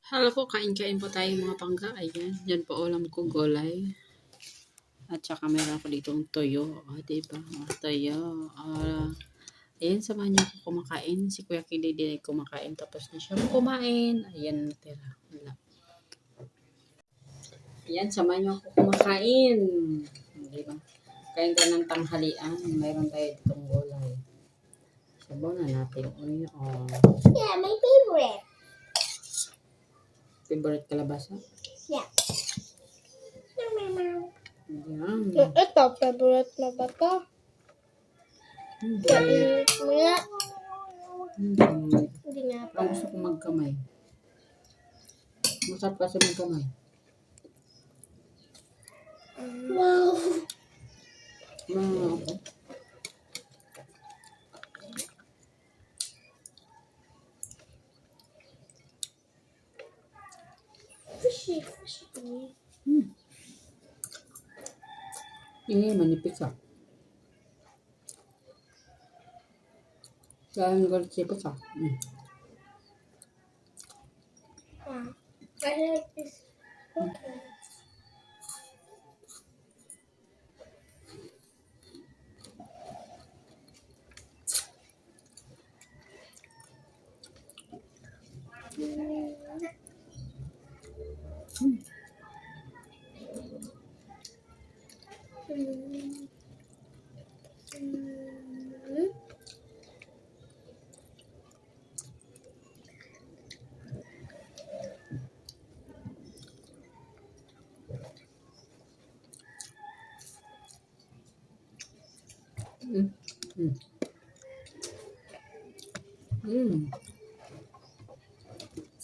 Hello po, kain-kain po tayo mga pangga. Ayan, yan po ulam ko gulay. At saka meron ako ditong toyo. Diba? Toyo. Ayan, samahan niyo ako kumakain. Si Kuya Kili din ay kumakain. Tapos na siya kumain. Ayan, natira. Wala. Ayan, samahan niyo ako kumakain. Diba? Kain ka ng tanghalian. Mayroon tayo ditong gulay. Sabaw na natin. Yeah, my favorite. Favorite kalabasa? Yeah. Ayan. Ito, favorite na ba ito? Hindi. Kainin mo nga. Hindi. Hindi nga pa. Parang gusto ko magkamay. Masarap kasi magkamay. Wow. Ako. Fishy, fishy. Manipis ah. Kaya ang galit siya pa. I like this. Okay.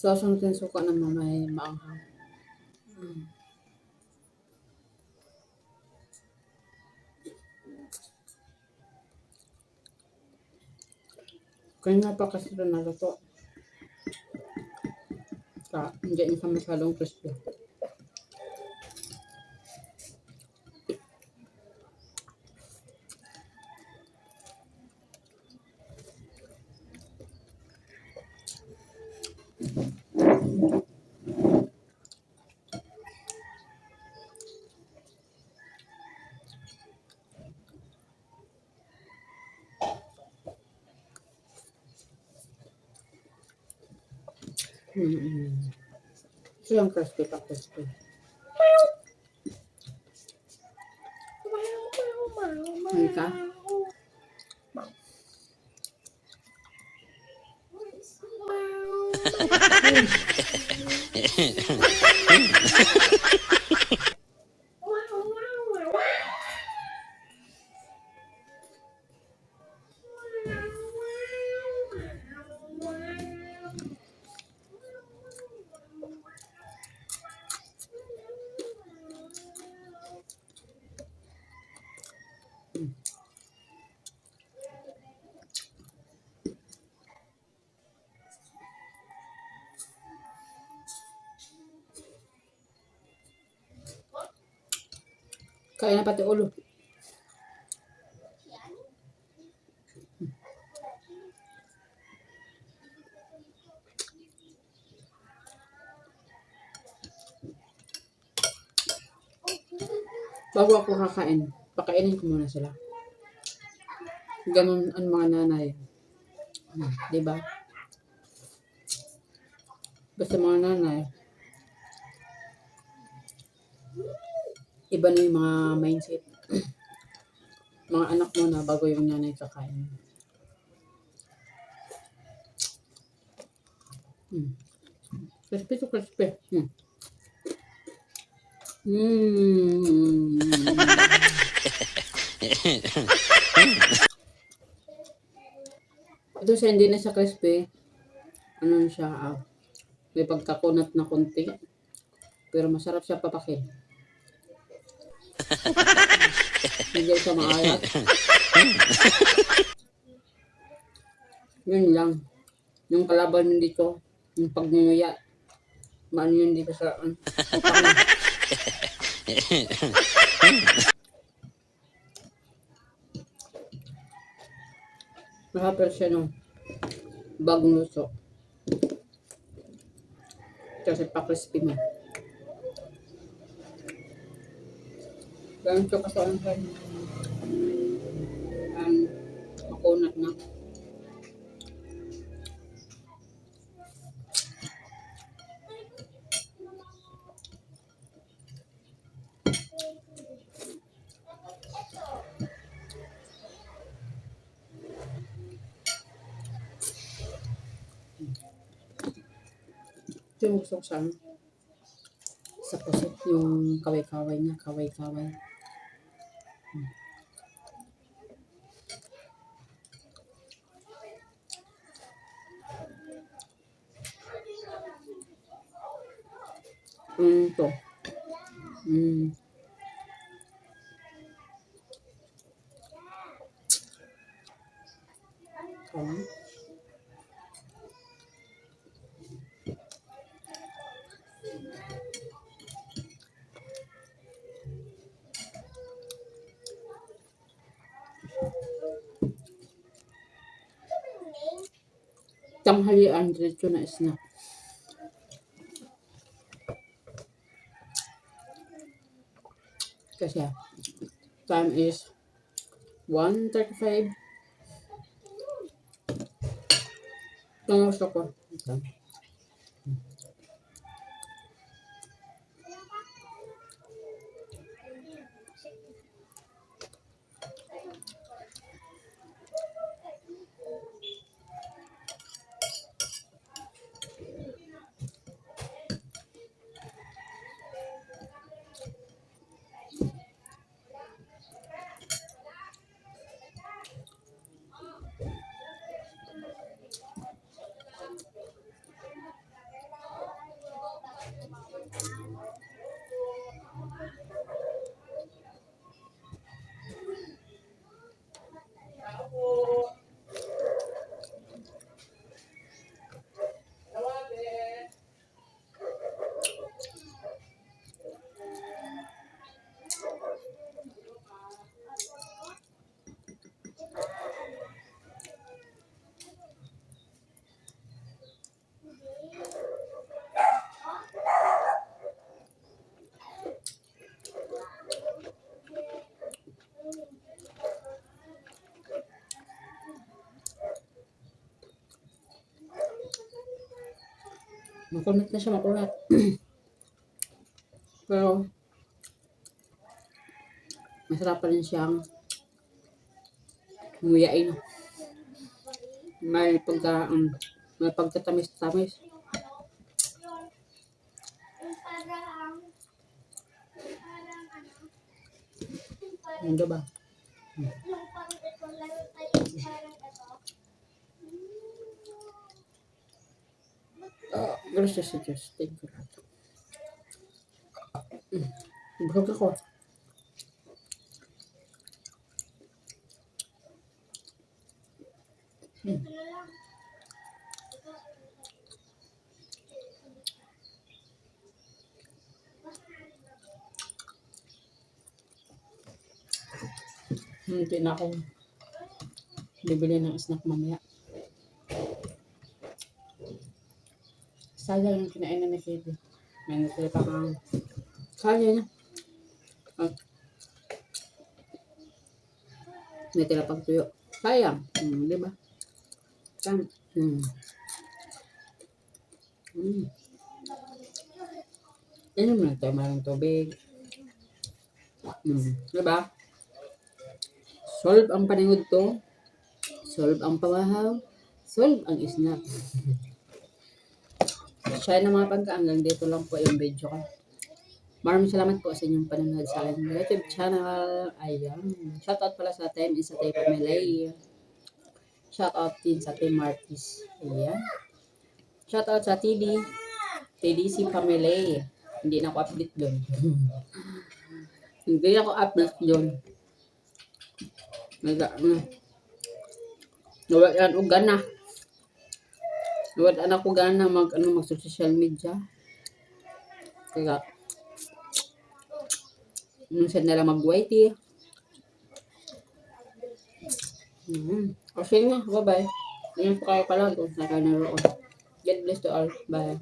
Sasang din suka ng mamay maanghang. Kaya nga pa kasi ito naluto. Hindi niya siya masyadong crispy. Ito yung crispy pa crispy. Ay ka? Kaya na pati ulo. Bago ako kakain, pakainin ko muna sila. Ganun ang mga nanay. Diba? Basta mga nanay, iba na yung mga mindset. Mga anak mo na bago yung nanay kakain. Crispy to crispy. Ito siya, hindi na siya crispy. Ano siya, may pagkakunat na konti. Pero masarap siya papakin. Hindi siya maalat. Yun lang. Yung kalaban dito, yung pagnguya. Maano yun dito sa Mahapir siya no. Bagong luto. Kasi pa-crispy mo. Ganun siya kasi ang makunat na. Ito yung gusto ko sa pusit, yung kaway-kaway niya, kaway-kaway. Ito. Oh. Tanghalian, diretso na snack. Kasi time is 1:35. Ito ang gusto ko. Ito. Makunat na siya, makunat. Pero, masarap pa rin siyang nguyain. May pagtatamis-tamis. Ano ba? Gracias, Diyos. Thank you. Busog ako. Hindi na ako bibili ng snack mamaya. Sayang yung kinainan ni Katie. May natira pa kang sayang niya. Natira pang tuyo. Sayang. Di ba? Sayang. Inom lang tayo maraming tubig. Di ba? Solve ang paningod to. Solve ang pawahaw. Solve ang snack. Siya na mga pagka, hanggang dito lang po yung video ko. Maraming salamat po sa inyong panonood sa aking YouTube channel. Ayan. Shoutout pala sa Team Isa Tay Pamilay. Shoutout din sa Team Martis. Ayan. Shoutout sa TDC Pamilay. Hindi na ako update doon. Hindi ako update doon. Nawalan o gana. Nawalan ako gana mag social media. Kaya minsan nila mag-whitey. Okay na. Bye-bye. Ngayon po kayo pala kung saan kayo naroon. God bless to all. Bye.